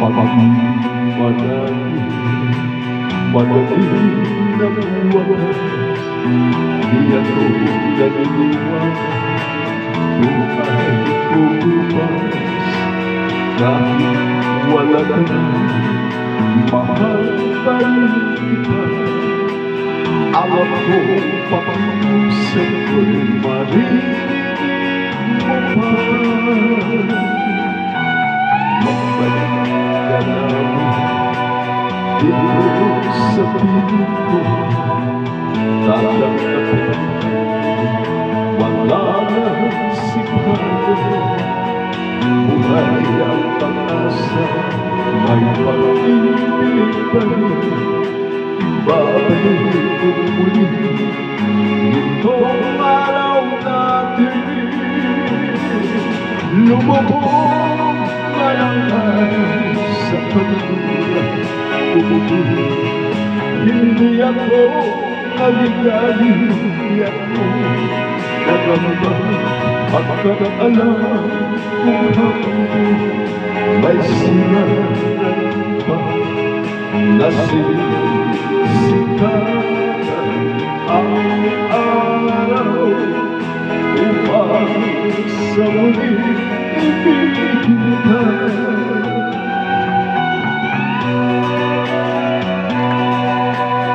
Pagmadali, madali na buwan, di ako naniniwala kung ay pupupas. Kahit wala ka na, mahal pa rin kita. Alam ko pakiusap ko'y marinig mo pa. Magbalik ka namin dito sa piling ko. Tatanggapin wala na sigurado. Buhay ang pag-asa, may pag-ibig pa rin. Babalik ko muli itong araw natin. Lumubog na lang sa pagkulang umuwi. Hindi ako naligali, ako nagamba pagkakaalam kung hanggang may sinaran pa. Nasisikat ang araw upang sa muli ibigin kita.